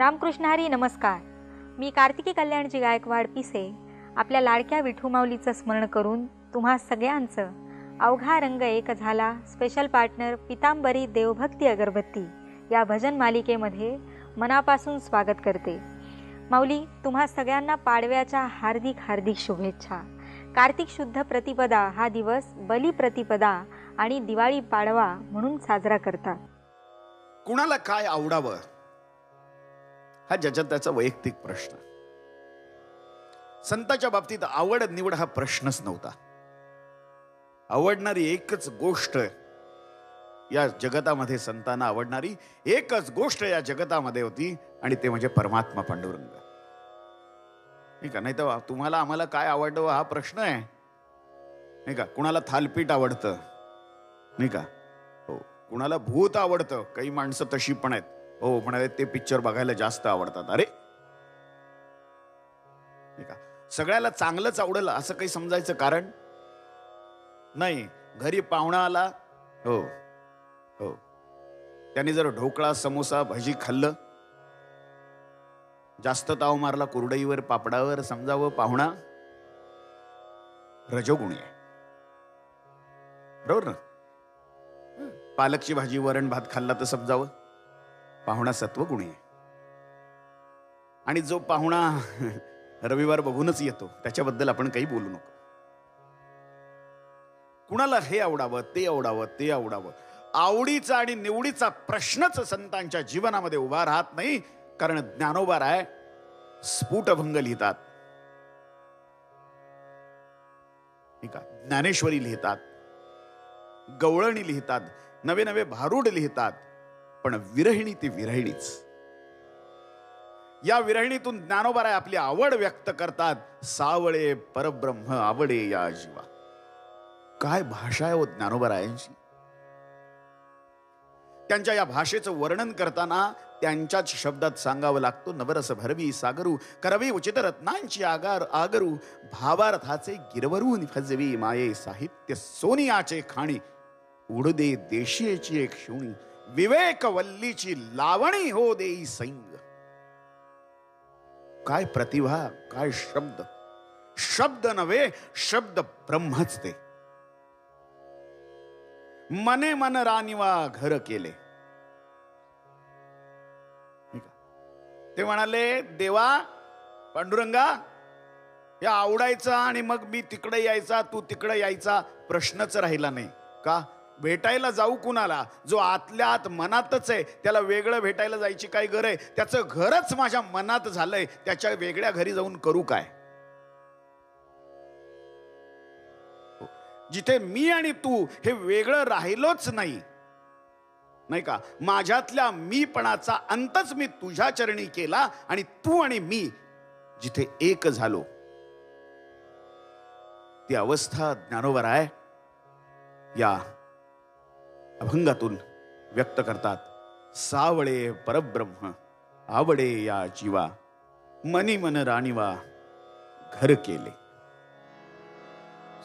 रामकृष्ण हरी नमस्कार. मी कार्तिकी कल्याणची गायकवाड पिसे आपल्या लाडक्या विठू माऊलीचं स्मरण करून तुम्हा सगळ्यांचं अवघा रंग एक झाला स्पेशल पार्टनर पितांबरी देवभक्ती अगरबत्ती या भजन मालिकेमध्ये मनापासून स्वागत करते. माऊली, तुम्हा सगळ्यांना पाडव्याच्या हार्दिक हार्दिक शुभेच्छा. कार्तिक शुद्ध प्रतिपदा हा दिवस बली प्रतिपदा आणि दिवाळी पाडवा म्हणून साजरा करतात. कुणाला काय आवडावं हा ज्याच्या त्याचा वैयक्तिक प्रश्न. संतांच्या बाबतीत आवड निवड हा प्रश्नच नव्हता. आवडणारी एकच गोष्ट या जगतामध्ये, संतांना आवडणारी एकच गोष्ट या जगतामध्ये होती आणि ते म्हणजे परमात्मा पांडुरंग. नाही का? नाही तर तुम्हाला आम्हाला काय आवडतं हा प्रश्न आहे, नाही का? कुणाला थालपीठ आवडतं, नाही का? हो. कुणाला भूत आवडतं, काही माणसं तशी पण आहेत. हो, म्हणाले ते पिक्चर बघायला जास्त आवडतात. अरे नाही का? सगळ्याला चांगलंच आवडेल असं काही समजायचं कारण नाही. घरी पाहुणा आला, हो हो, त्याने जर ढोकळा समोसा भजी खाल्लं, जास्त ताव मारला कुरडईवर पापडावर, समजावं पाहुणा रजोगुणी आहे. बरोबर ना? पालकची भाजी वरण भात खाल्ला तर समजावं पाहुणा सत्वगुणी आहे. आणि जो पाहुणा रविवार बघूनच येतो त्याच्याबद्दल आपण काही बोलू नको. कुणाला हे आवडावं, ते आवडावं, ते आवडावं, आवडीचा आणि निवडीचा प्रश्नच संतांच्या जीवनामध्ये उभा राहत नाही. कारण ज्ञानोबा राय स्फुटभंग लिहितात, ज्ञानेश्वरी लिहितात, गवळणी लिहितात, नवे नवे भारूड लिहितात, पण विरहिणी ती विरहिणीच. या विरहिणीतून ज्ञानोबा राय आपली आवड व्यक्त करतात. सावळे परब्रह्म आवडे या जीवा. काय भाषा आहे हो ज्ञानोबा रायांची. त्यांच्या या भाषेचं वर्णन करताना त्यांच्याच शब्दात सांगावं लागतं. नवरस भरवी सागरू करवी उचित रत्नांची आगरू भावार्थाचे गिरवरून फजवी माये साहित्य सोनियाचे खाणी उडदे देशीची एक शिवणी विवेक वल्लीची लावणी हो देई सैंग. काय प्रतिभा, काय शब्द. शब्द नव्हे, शब्द ब्रह्मच ते. मने मन रानिवा घर केले. ते म्हणाले, देवा पांडुरंगा, या आवडायचा आणि मग मी तिकडे यायचा, तू तिकडे यायचा प्रश्नच राहिला नाही. का? भेटायला जाऊ कुणाला? जो आतल्या आत मनातच आहे त्याला वेगळं भेटायला जायची काय गरज आहे? त्याचं घरच माझ्या मनात झालंय, त्याच्या वेगळ्या घरी जाऊन करू काय? जिथे मी आणि तू हे वेगळं राहिलोच नाही, नाही का? माझ्यातल्या मीपणाचा अंतच मी तुझ्या चरणी केला आणि तू आणि मी जिथे एक झालो, ती अवस्था ज्ञानोबा राय या अभंगातून व्यक्त करतात. सावळे परब्रह्म आवडे या जीवा मनी मन राणीवा घर केले.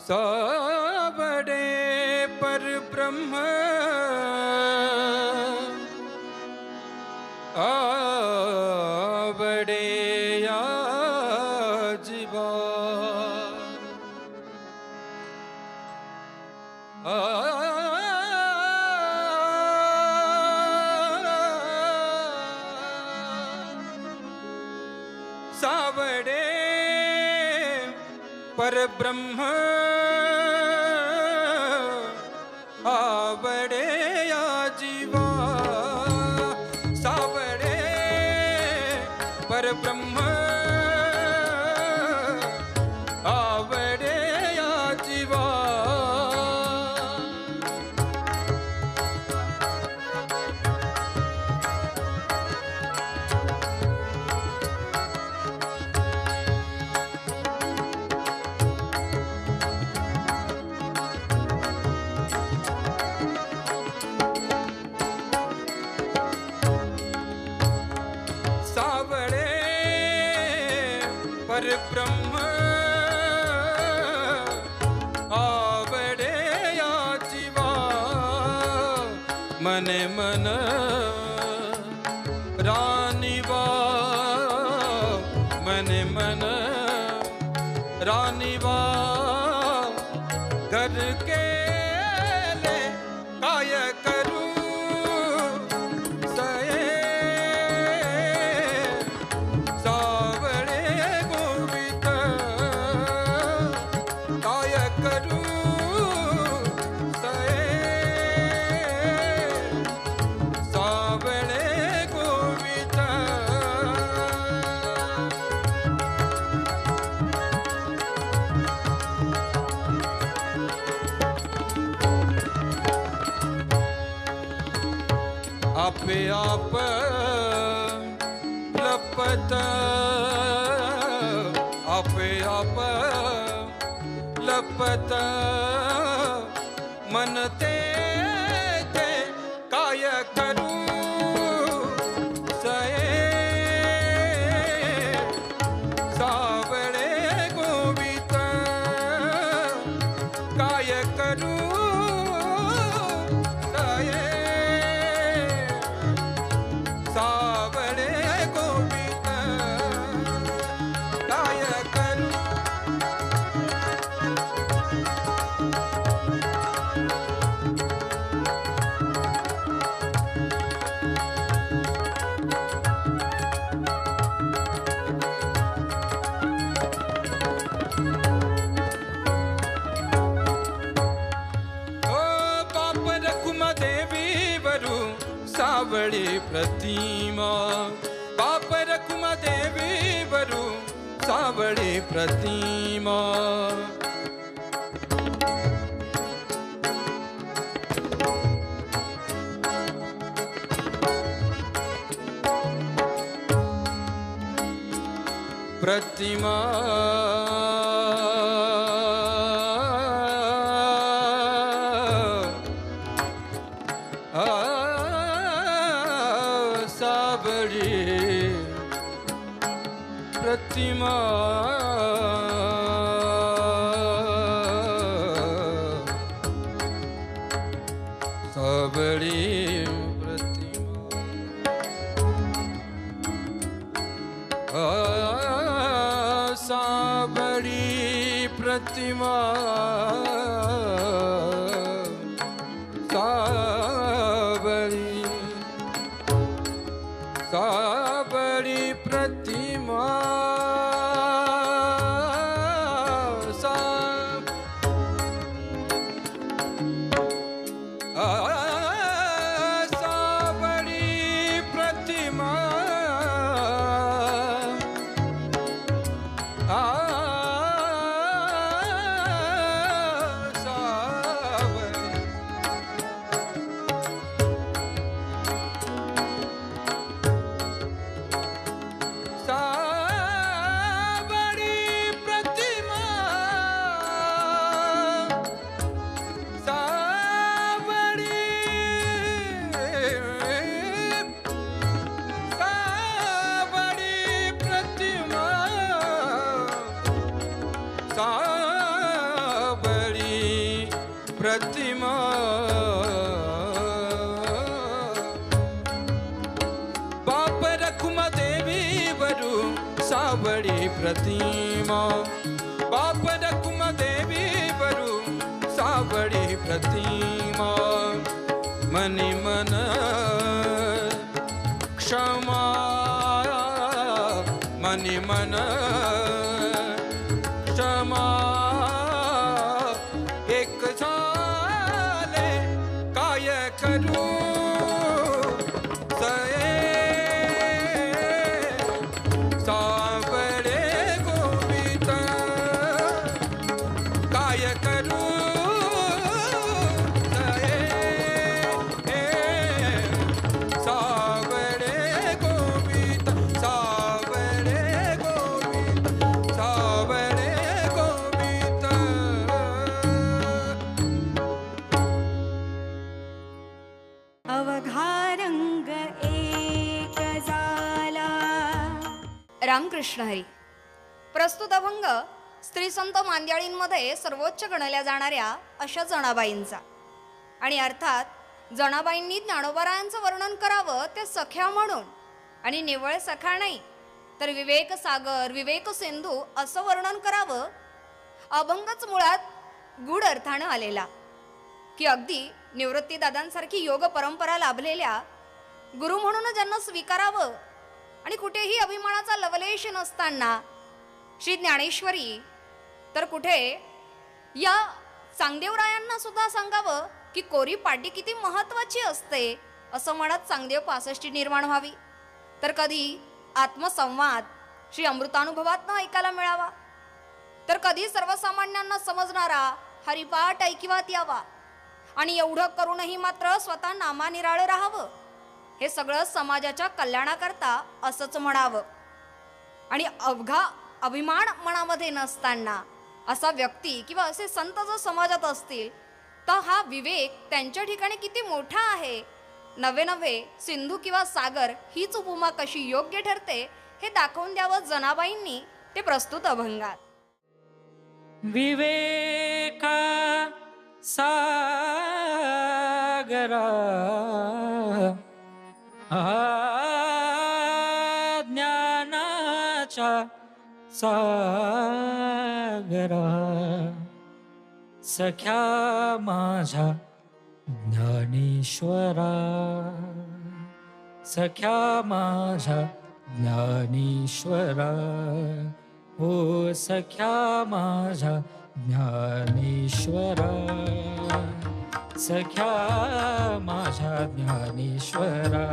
सावळे परब्रह्म आवडे या जीवा सावळे परब्रह्म आवडे या जीवा. सावळे परब्रह्म आवडे या जीवा. परब्रह्म आवडे या जीवा. मने मन रानिवा आपे आप लपत आपे आप लपत मन ते काय करू सये सावळे गोवित काय करू सये सावळे गोवित काय करू सावळे प्रतिमा बाप रखुमा देवी वरु सावळे प्रतिमा प्रतिमा प्रतिमा सावळी प्रतिमा सावळी प्रतिमा सावळी सावळी प्रतिमा प्रतिमा बाप रखुमा देवी वरु सावळी प्रतिमा बाप रखुमा देवी वरु सावळी प्रतिमा मनी मन क्षमा मनी मन क्षमा एक झाले काय करू सये सावळे गोवित काय करू सये सावळे गोवित सावळे गोवित सावळे गोवित अवघा रंग एक झाला. रामकृष्ण हरी. प्रस्तुत अभंग स्त्री संत मांद्याळींमध्ये सर्वोच्च गणल्या जाणाऱ्या अशा जणाबाईंचा, आणि अर्थात जणाबाईंनी ज्ञानोबरायांचं वर्णन करावं ते सख्या म्हणून, आणि निव्वळ सखा नाही तर विवेक सागर विवेक सिंधू असं वर्णन करावं. अभंगच मुळात गूढ अर्थानं आलेला, की अगदी निवृत्तीदादांसारखी योग परंपरा लाभलेल्या गुरु म्हणून ज्यांना स्वीकारावं, आणि कुठेही अभिमानाचा लवलेश नसताना श्री ज्ञानेश्वरी, तर कुठे या चांगदेवरायांना सुद्धा सांगावं की कोरी पाटी किती महत्वाची असते असं म्हणत चांगदेव पासष्टी निर्माण व्हावी. तर कधी आत्मसंवाद श्री अमृतानुभवातनं ऐकायला मिळावा, तर कधी सर्वसामान्यांना समजणारा हरिपाठ ऐकिवात यावा, आणि एवढं करूनही मात्र स्वतः नामानिराळं राहावं. हे सगळं समाजाच्या कल्याणाकरता असंच म्हणावं. आणि अवघा अभिमान मनामध्ये नसताना असा व्यक्ती किंवा असे संत जर समाजात असतील तर हा विवेक त्यांच्या ठिकाणी किती मोठा आहे. नवे नवे सिंधू किंवा सागर हीच उपमा कशी योग्य ठरते हे दाखवून द्यावं जनाबाईंनी ते प्रस्तुत अभंगात. विवेका सागरा ज्ञानाचा सागरा सख्या माझ्या ज्ञानेश्वरा सख्या माझ्या ज्ञानेश्वरा हो सख्या माझ्या ज्ञानेश्वरा सख्या माझ्या ज्ञानेश्वरा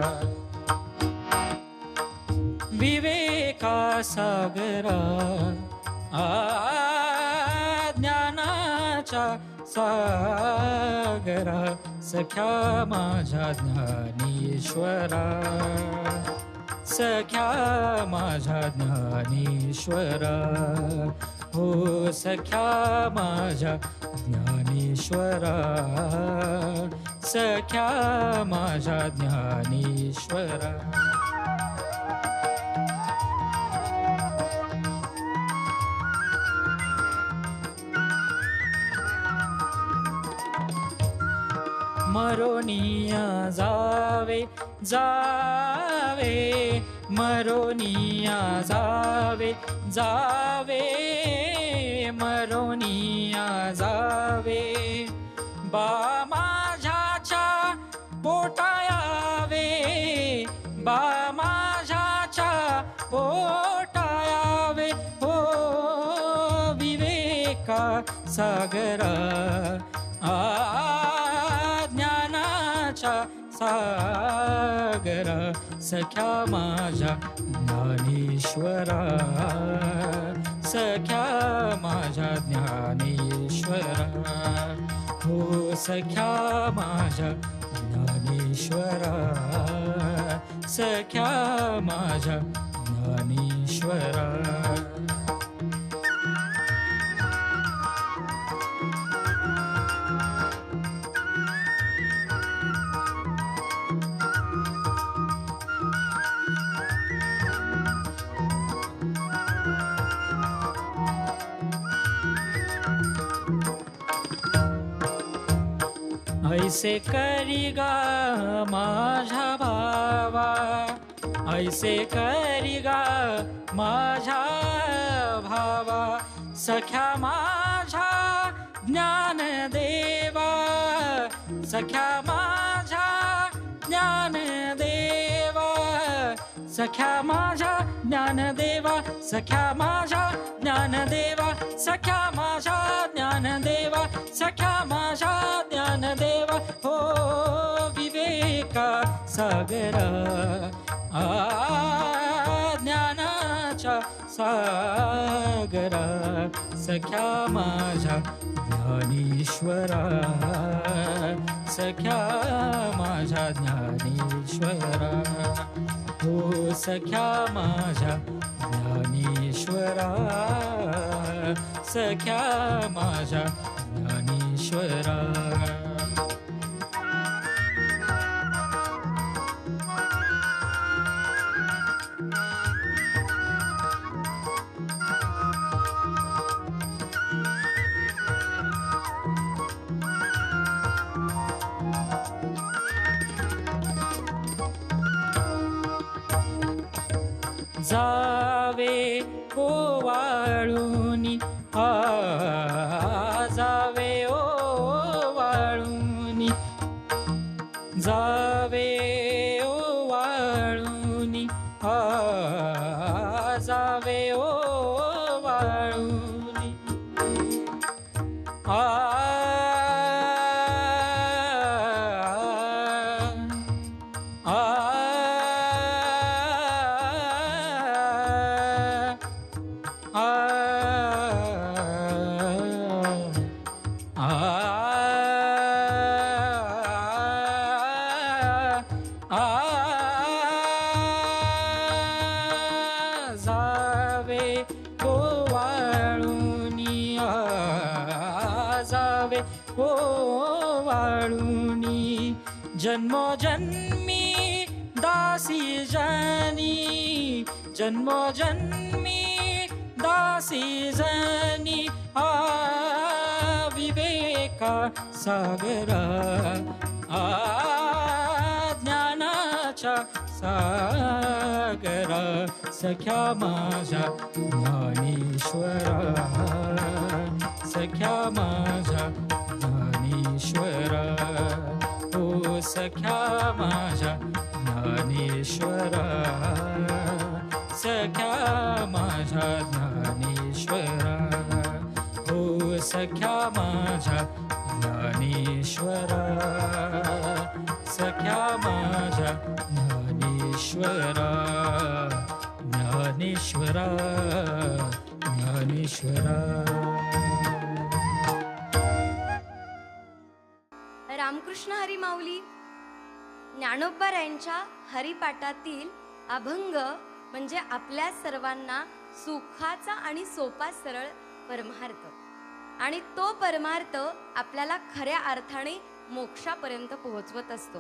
विवेका सागरा ज्ञानाचा सागरा सख्या माझ्या ज्ञानेश्वरा सख्या माझ्या ज्ञानेश्वरा हो सख्या माझ्या ज्ञानेश्वरा सख्या माझ्या ज्ञानेश्वरा मरोनिया जावे जावे मरोनिया जावे जावे मरोनिया जावे बा माझ्याच्या पोटायावे बा माझ्याच्या पोटायावे हो विवेका सागरा ज्ञानाचा सागरा सख्या माझ्या ज्ञानेश्वरा सख्या माझ्या ज्ञानेश्वरा हो सख्या माझ्या ज्ञानेश्वरा सख्या माझ्या ज्ञानेश्वरा ऐसे करिगा माझा भावा ऐसे करिगा माझा भावा सख्या माझा ज्ञान देवा सख्या माझा ज्ञान देवा सख्या माझा ज्ञान देवा सख्या माझा ज्ञान देवा सख्या माझा ज्ञान देवा सख्या माझा ज्ञान देवा हो विवेका सागरा ज्ञानाचा सागरा सख्या माझ्या ज्ञानेश्वरा सख्या माझ्या ज्ञानेश्वरा हो सख्या माझ्या ज्ञानेश्वरा सख्या माझ्या ज्ञानेश्वरा जावे ओवाळूनी जावे ओवाळूनी जावे ओवाळूनी जावे ओवाळूनी आ वाळुनी जन्मोजन्मी दासी जानी, जन्मोजन्मी दासी जानी, विवेका सागरा, ज्ञानाच्या सागरा, सख्या माझ्या ज्ञानेश्वरा, सख्या माझ्या ज्ञानेश्वरा, ओ सख्या माझ्या ज्ञानेश्वरा, सख्या माझ्या ज्ञानेश्वरा, ओ सख्या माझ्या ज्ञानेश्वरा, सख्या माझ्या ज्ञानेश्वरा, ज्ञानेश्वरा, ज्ञानेश्वरा. रामकृष्ण हरी माऊली ज्ञानोबारायांच्या हरिपाठातील अभंग म्हणजे आपल्या सर्वांना सुखाचा आणि सोपा सरळ परमार्थ, आणि तो परमार्थ आपल्याला खऱ्या अर्थाने मोक्षापर्यंत पोहोचवत असतो.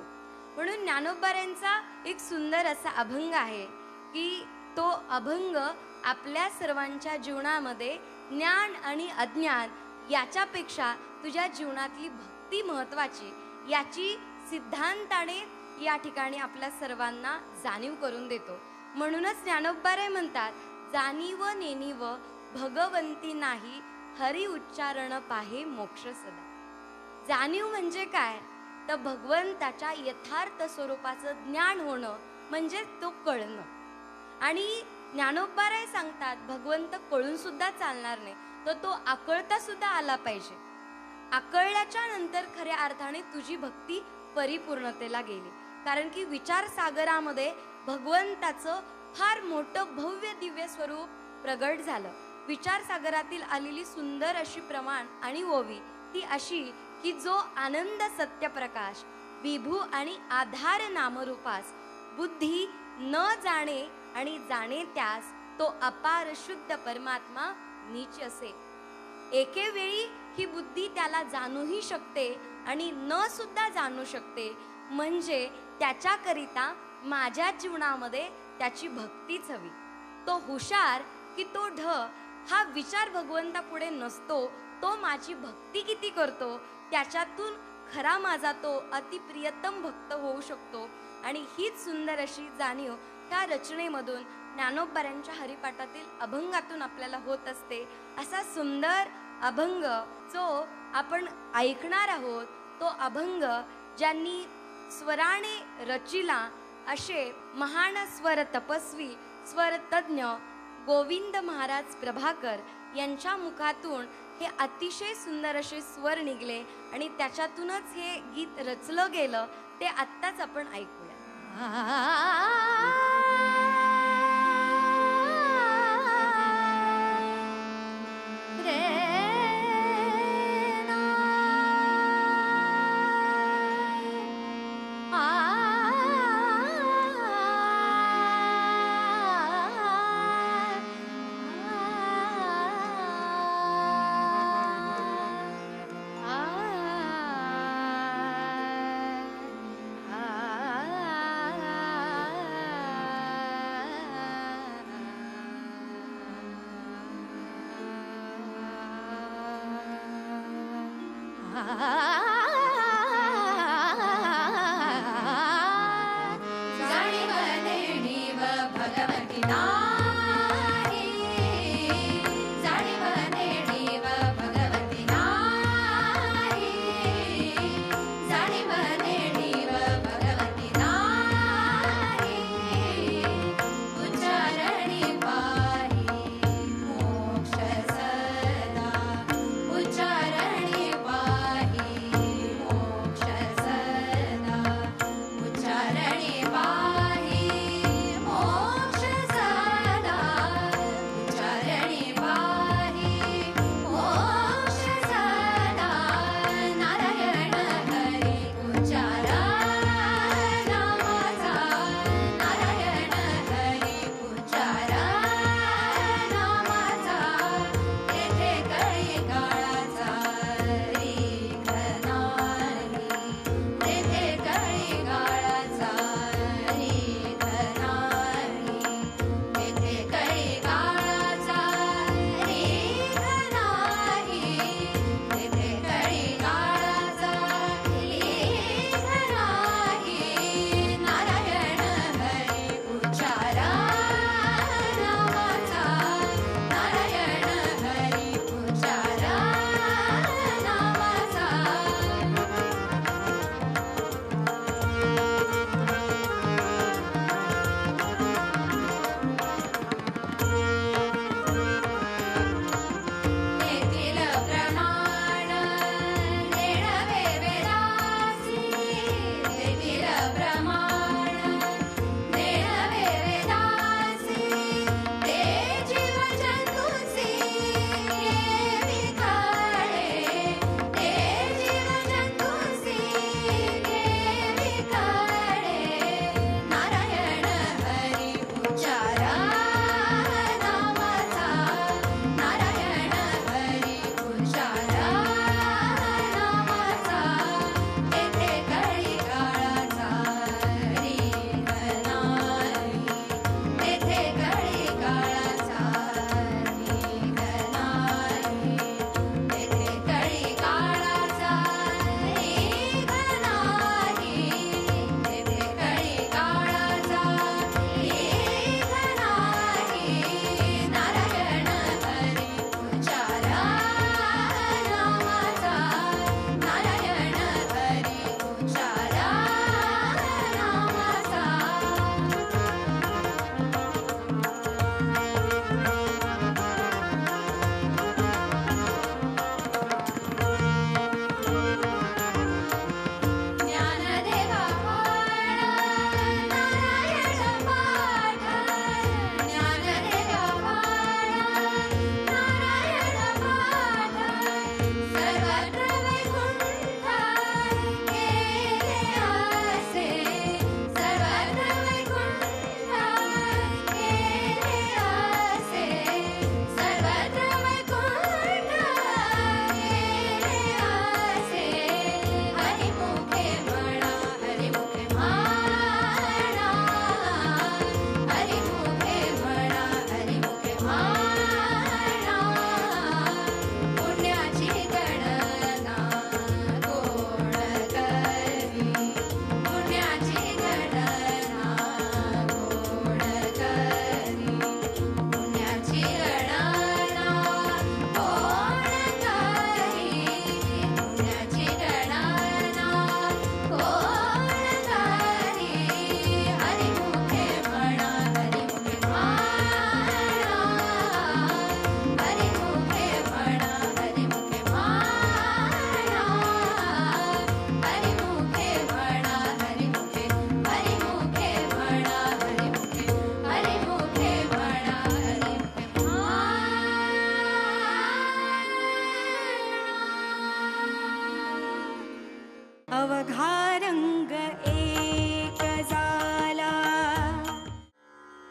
म्हणून ज्ञानोबारायांचा एक सुंदर असा अभंग आहे की तो अभंग आपल्या सर्वांच्या जीवनामध्ये ज्ञान आणि अज्ञान याच्यापेक्षा तुझ्या जीवनातली भक्ती महत्वाची याची सिद्धांताने या ठिकाणी आपल्या सर्वांना जाणीव करून देतो. म्हणूनच ज्ञानोबाराय म्हणतात, जाणीव नेणीव भगवंती नाही, हरी उच्चारण पाहे मोक्ष सदा. जाणीव म्हणजे काय, तर भगवंताच्या यथार्थ स्वरूपाचं ज्ञान होणं म्हणजे तो कळणं. आणि ज्ञानोबाराय सांगतात, भगवंत कळून सुद्धा चालणार नाही, तर तो आकळता सुद्धा आला पाहिजे. आकळल्याच्या नंतर खऱ्या अर्थाने तुझी भक्ती परिपूर्णतेला गेली. कारण की विचारसागरामध्ये भगवंताचं फार मोठं भव्य दिव्य स्वरूप प्रगट झालं. विचारसागरातील आलेली सुंदर अशी प्रमाण आणि ओवी ती अशी की जो आनंद सत्यप्रकाश विभू आणि आधार नामरूपास बुद्धी न जाणे आणि जाणे त्यास तो अपार शुद्ध परमात्मा नीच असे. एके वेळी ही बुद्धी त्याला जाणूही शकते आणि न सुद्धा जाणू शकते. म्हणजे त्याच्याकरिता माझ्या जीवनामध्ये त्याची भक्तीच हवी. तो हुशार की तो ढ हा विचार भगवंता पुढे नसतो. तो माझी भक्ती किती करतो त्याच्यातून खरा माझा तो अतिप्रियतम भक्त होऊ शकतो. आणि हीच सुंदर अशी जाणीव त्या रचनेमधून ज्ञानोबारायांच्या हरिपाठातील अभंगातून आपल्याला होत असते. असा सुंदर अभंग जो आपण ऐकणार आहोत, तो अभंग ज्यांनी स्वराने रचिला असे महान स्वर तपस्वी स्वरतज्ञ गोविंद महाराज प्रभाकर यांच्या मुखातून हे अतिशय सुंदर असे स्वर निघले आणि त्याच्यातूनच हे गीत रचलं गेलं. ते आत्ताच आपण ऐकूया. उच्चारणी पाहि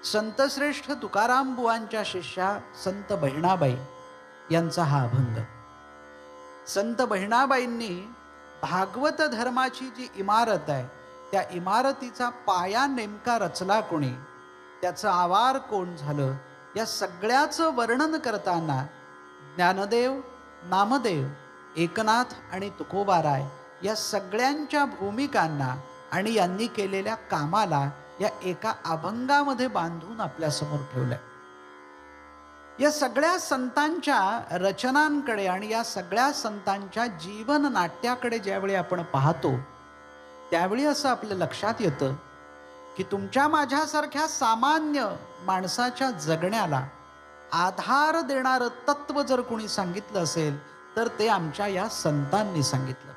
संतश्रेष्ठ तुकाराम बुवांच्या शिष्या संत बहिणाबाई यांचा हा अभंग. संत बहिणाबाईंनी भागवत धर्माची जी इमारत आहे त्या इमारतीचा पाया नेमका रचला कोणी, त्याचं आवार कोण झालं, या सगळ्याचं वर्णन करताना ज्ञानदेव, नामदेव, एकनाथ आणि तुकोबाराय या सगळ्यांच्या भूमिकांना आणि यांनी केलेल्या कामाला या एका अभंगामध्ये बांधून आपल्या समोर ठेवलंय. या सगळ्या संतांच्या रचनांकडे आणि या सगळ्या संतांच्या जीवन नाट्याकडे ज्यावेळी आपण पाहतो त्यावेळी असं आपल्या लक्षात येतं की तुमच्या माझ्यासारख्या सामान्य माणसाच्या जगण्याला आधार देणारं तत्व जर कोणी सांगितलं असेल तर ते आमच्या या संतांनी सांगितलं.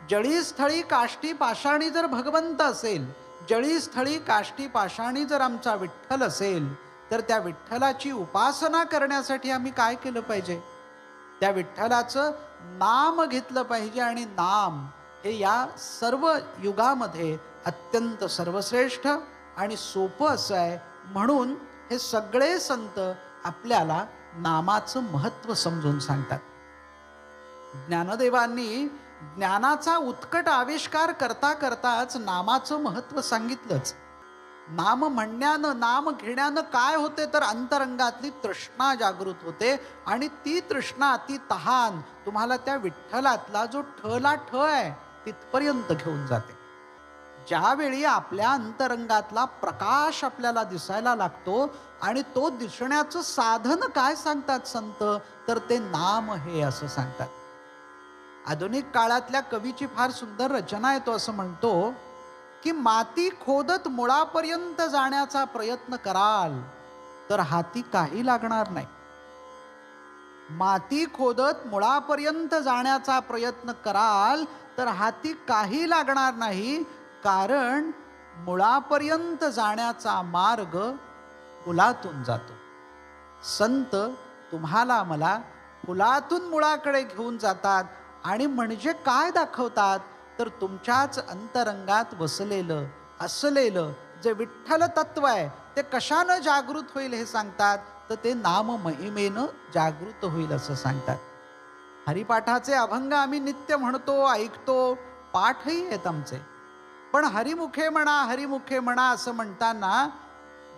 जळी स्थळी काष्टी पाषाणी जर भगवंत असेल, जळी स्थळी काष्टी पाषाणी जर आमचा विठ्ठल असेल, तर त्या विठ्ठलाची उपासना करण्यासाठी आम्ही काय केलं पाहिजे? त्या विठ्ठलाचं नाम घेतलं पाहिजे. आणि नाम हे या सर्व युगामध्ये अत्यंत सर्वश्रेष्ठ आणि सोपं असं आहे. म्हणून हे सगळे संत आपल्याला नामाचं महत्त्व समजून सांगतात. ज्ञानदेवांनी ज्ञानाचा उत्कट आविष्कार करता करताच नामाचं महत्त्व सांगितलंच. नाम म्हणण्यानं, नाम घेण्यानं काय होते तर अंतरंगातली तृष्णा जागृत होते आणि ती तृष्णा, ती तहान तुम्हाला त्या विठ्ठलातला जो ठला ठ आहे तिथपर्यंत घेऊन जाते. ज्यावेळी आपल्या अंतरंगातला प्रकाश आपल्याला दिसायला लागतो आणि तो दिसण्याचं साधन काय सांगतात संत, तर ते नाम हे असं सांगतात. आधुनिक काळातल्या कवीची फार सुंदर रचना आहे. तो असं म्हणतो की माती खोदत मुळापर्यंत जाण्याचा प्रयत्न कराल तर हाती काही लागणार नाही. माती खोदत मुळापर्यंत जाण्याचा प्रयत्न कराल तर हाती काही लागणार नाही, कारण मुळापर्यंत जाण्याचा मार्ग फुलातून जातो. संत तुम्हाला मला फुलातून मुळाकडे घेऊन जातात. आणि म्हणजे काय दाखवतात तर तुमच्याच अंतरंगात वसलेलं असलेलं जे विठ्ठल तत्व आहे ते कशानं जागृत होईल हे सांगतात. तर ते नाम महिमेनं जागृत होईल असं सांगतात. हरिपाठाचे अभंग आम्ही नित्य म्हणतो, ऐकतो, पाठही आहेत आमचे. पण हरिमुखे म्हणा, हरिमुखे म्हणा असं म्हणताना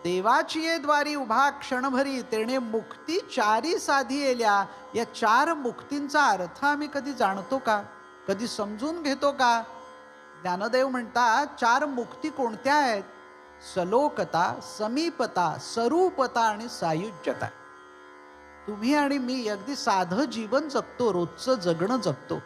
देवाची ये द्वारी उभा क्षणभरी तेणे मुक्ती चारी साधी येल्या. या 4 मुक्तींचा अर्थ आम्ही कधी जाणतो का? कधी समजून घेतो का? ज्ञानदेव म्हणतात 4 मुक्ती कोणत्या आहेत? सलोकता, समीपता, स्वरूपता आणि सायुज्यता. तुम्ही आणि मी अगदी साधं जीवन जगतो, रोजचं जगणं जगतो.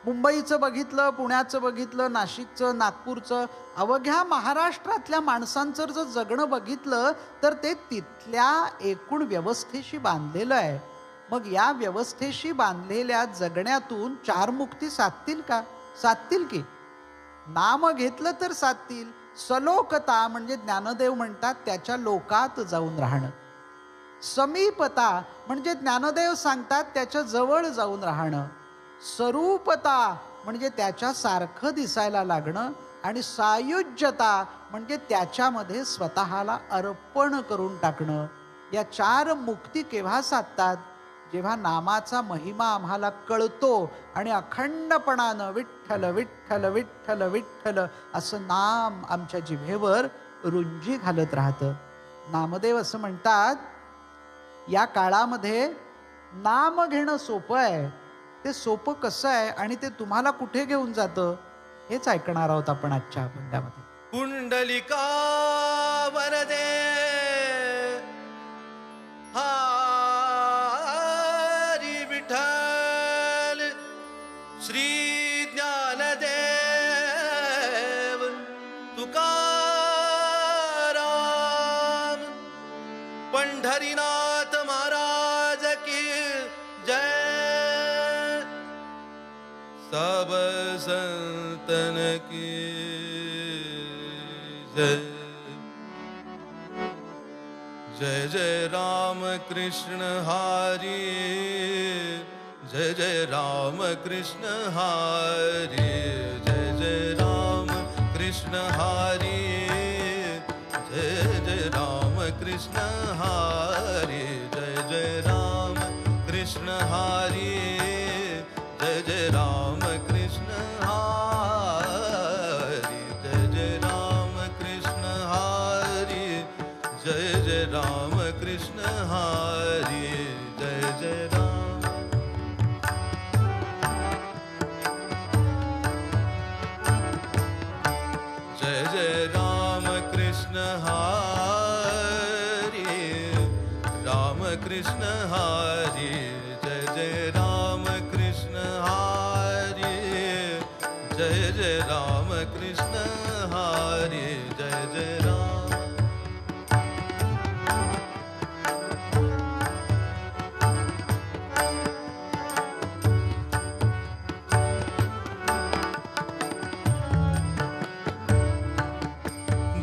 मुंबईचं बघितलं, पुण्याचं बघितलं, नाशिकचं, नागपूरचं, अवघ्या महाराष्ट्रातल्या माणसांचं जर जगणं बघितलं तर ते तिथल्या एकूण व्यवस्थेशी बांधलेलं आहे. मग या व्यवस्थेशी बांधलेल्या जगण्यातून 4 मुक्ती साधतील का? साधतील की? नाम घेतलं तर साधतील. सलोकता म्हणजे ज्ञानदेव म्हणतात त्याच्या लोकात जाऊन राहणं. समीपता म्हणजे ज्ञानदेव सांगतात त्याच्या जवळ जाऊन राहणं. स्वरूपता म्हणजे त्याच्यासारखं दिसायला लागणं. आणि सायुज्यता म्हणजे त्याच्यामध्ये स्वतःला अर्पण करून टाकणं. या 4 मुक्ती केव्हा साधतात? जेव्हा नामाचा महिमा आम्हाला कळतो आणि अखंडपणानं विठ्ठल विठ्ठल विठ्ठल विठ्ठल असं नाम आमच्या जिभेवर रुंजी घालत राहतं. नामदेव असं म्हणतात, या काळामध्ये नाम घेणं सोपं आहे. ते सोपं कसं आहे आणि ते तुम्हाला कुठे घेऊन जातं हेच ऐकणार आहोत आपण आजच्या अभंगामध्ये. पुंडलिका वरदे हरी विठ्ठल श्री ज्ञानदेव तुकाराम पंढरीनाथ महाराज की जय. सब संतन की जय. जय जय राम कृष्ण हरी. जय जय राम कृष्ण हरी. जय जय राम कृष्ण हरी. जय जय राम कृष्ण हरी. जय जय राम कृष्ण हरी. जय जय राम कृष्ण हरी. जय जय राम कृष्ण हरी. जय जय राम कृष्ण हरी. जय जय राम. जय जय राम कृष्ण हरी. राम कृष्ण हरी. जय जय राम कृष्ण हरी. जय जय राम कृष्ण हरी. जय जय राम.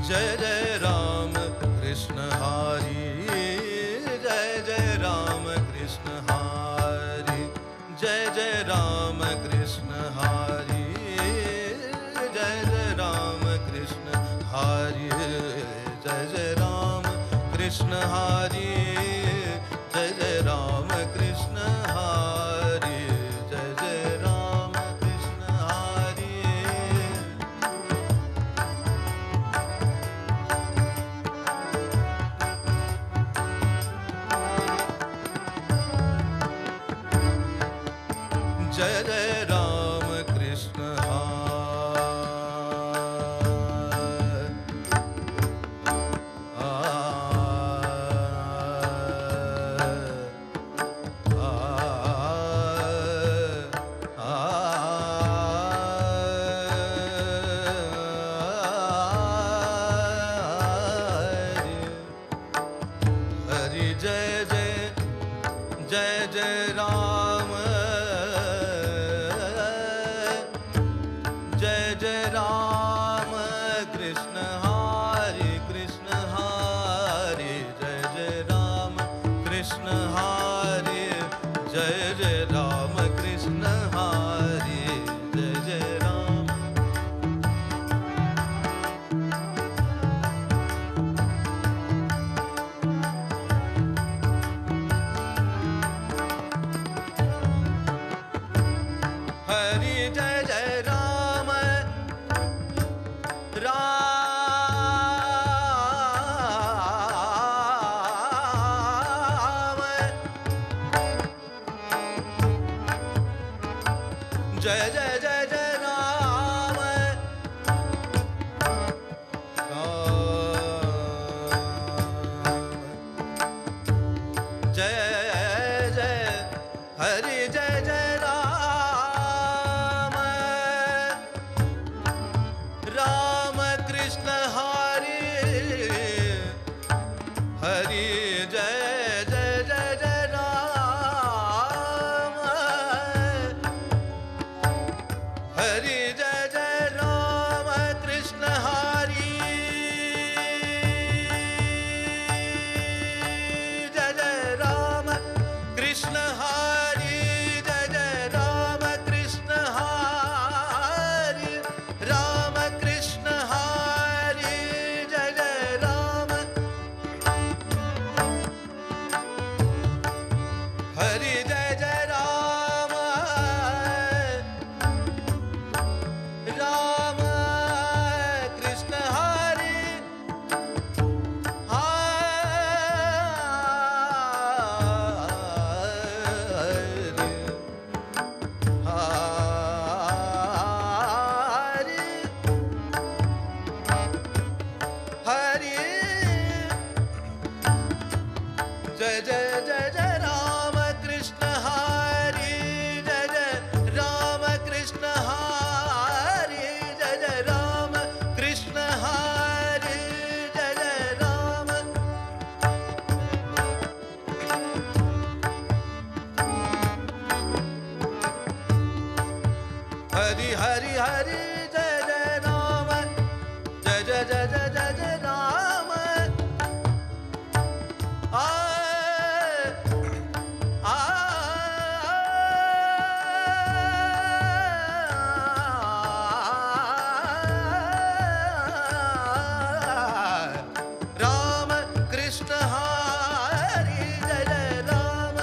जय जय राम कृष्ण हरी. जय जय राम कृष्ण हरी. जय जय राम कृष्ण हरी. जय जय राम कृष्ण हरी. जय जय राम कृष्ण हरी. जय जय राम कृष्ण हरी. जय जय राम कृष्ण हरी. जय जय राम कृष्ण हरि. जय जय जय जय राम. जय जय राम कृष्ण हरि. कृष्ण हरि. जय जय राम कृष्ण हरि. जय जय राम कृष्ण हरि. जय जय राम. हरि. जय जय राम. राम जय जय जय जय राम जय जय हरि जय जय राम राम कृष्ण हरि हरि जय जय जय जय राम हरि जय जय राम कृष्ण हरि जय जय राम कृष्ण हरि जय जय राम कृष्ण हरि राम कृष्ण हरि जय जय राम हरि जय जय राम राम कृष्ण हरि हरि जय जय जय जय राम कृष्ण हरि जय जय राम कृष्ण हरि जय जय राम कृष्ण हरि जय जय राम हरि हरि हरि जय जय राम जय जय जय जय जय जय राम आ आ राम कृष्ण हरि जय जय राम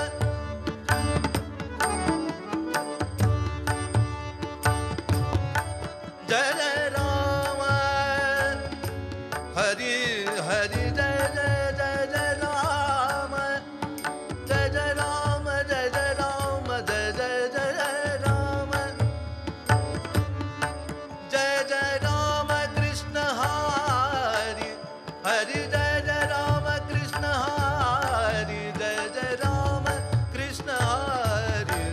जय जय राम हरि हरि जय जय जय जय राम जय जय राम जय जय राम जय जय जय जय राम जय जय राम कृष्ण हरि हरि जय जय राम कृष्ण हरि जय जय राम कृष्ण हरि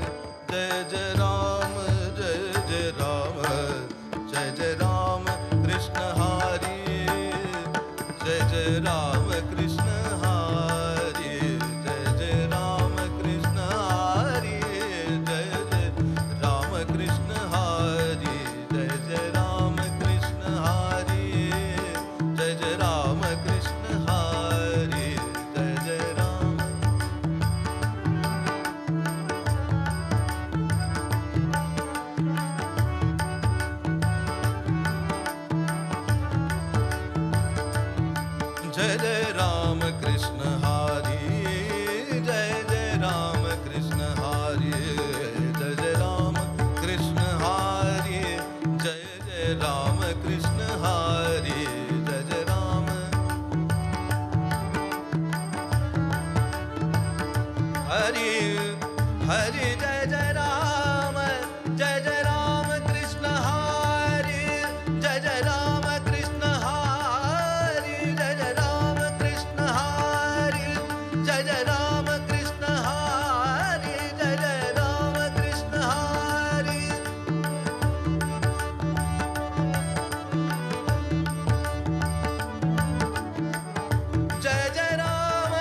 जय जय राम जय जय राम जय जय राम कृष्ण हरि जय जय राम कृष्ण हरि जय जय राम कृष्ण हरि जय जय राम कृष्ण हरि जय जय राम कृष्ण हरि जय जय राम कृष्ण हरि जय जय राम जय जय राम कृष्ण हरि जय जय राम कृष्ण हरि जय जय राम कृष्ण हरि जय जय राम कृष्ण हरि जय जय राम हरि हरि जय जय राम जय जय राम कृष्ण हरि जय जय राम कृष्ण हरि जय जय राम कृष्ण हरि जय जय राम कृष्ण हरि जय जय राम कृष्ण हरि जय जय राम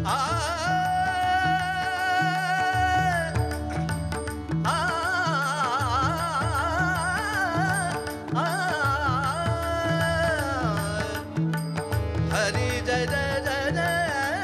आ हरि जय जय जय जय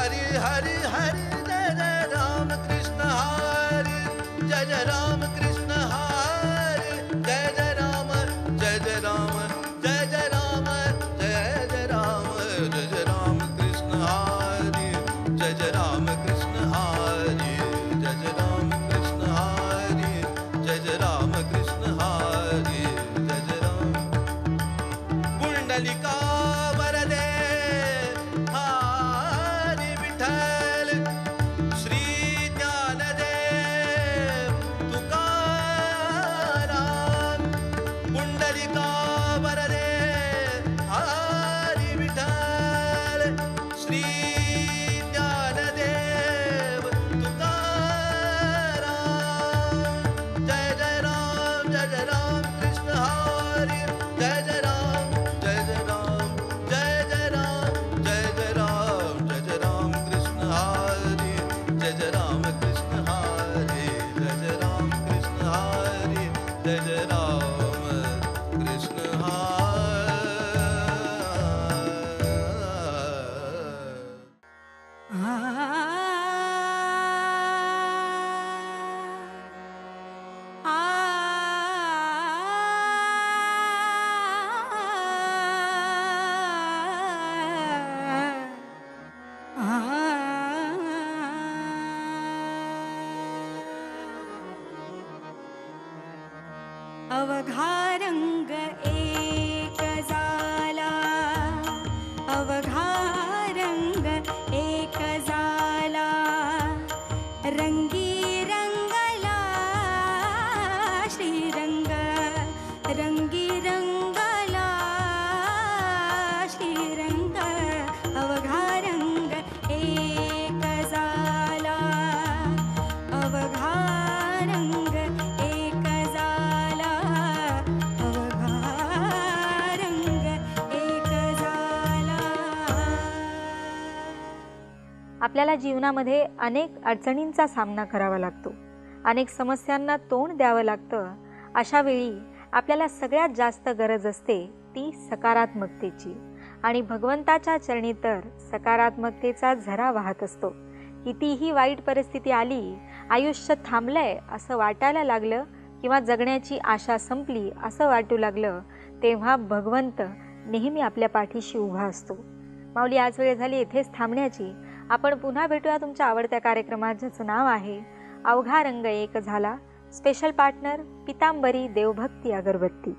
हरि हरि हरि जय जय राम कृष्ण हरि जय जय राम कृष्ण हरि जय जय राम जय जय राम जय जय राम जय जय राम जय जय राम कृष्ण हरि जय जय राम कृष्ण हरि जय जय राम कृष्ण हरि जय जय राम कृष्ण हरि जय जय राम पुंडलिका वरदे हरि विठ्ठल श्री ज्ञानदेव तुकाराम पुंडलिका वरदे हरि विठ्ठल श्री ज्ञानदेव तुकाराम जय जय राम कृष्ण हरि जय जय राम जय जय राम जय जय राम जय जय राम जय जय राम कृष्ण हरि जय जय राम कृष्ण हरि जय जय राम कृष्ण हरि जय जय राम कृष्ण अवघा रंग एक झाला, अवघा रंग एक झाला, रंगी रंगला श्रीरंग, रंगी रंगला श्रीरंग, अवघा रंग एक झाला, अवघा रंग एक झाला, अवघा रंग एक झाला. आपल्याला जीवनामध्ये अनेक अडचणींचा सामना करावा लागतो, अनेक समस्यांना तोंड द्यावं लागतं. अशा वेळी आपल्याला सगळ्यात जास्त गरज असते ती सकारात्मकतेची, आणि भगवंताच्या चरणी तर सकारात्मकतेचा झरा वाहत असतो. कितीही वाईट परिस्थिती आली, आयुष्य थांबलंय असं वाटायला लागलं किंवा जगण्याची आशा संपली असं वाटू लागलं, तेव्हा भगवंत नेहमी आपल्या पाठीशी उभा असतो. माऊली, आज वेळ झाली इथेच थांबण्याची. आपण पुन्हा भेटूया तुमच्या आवडत्या कार्यक्रमात, ज्याचं नाव आहे अवघा रंग एक झाला. स्पेशल पार्टनर पितांबरी देवभक्ती अगरबत्ती.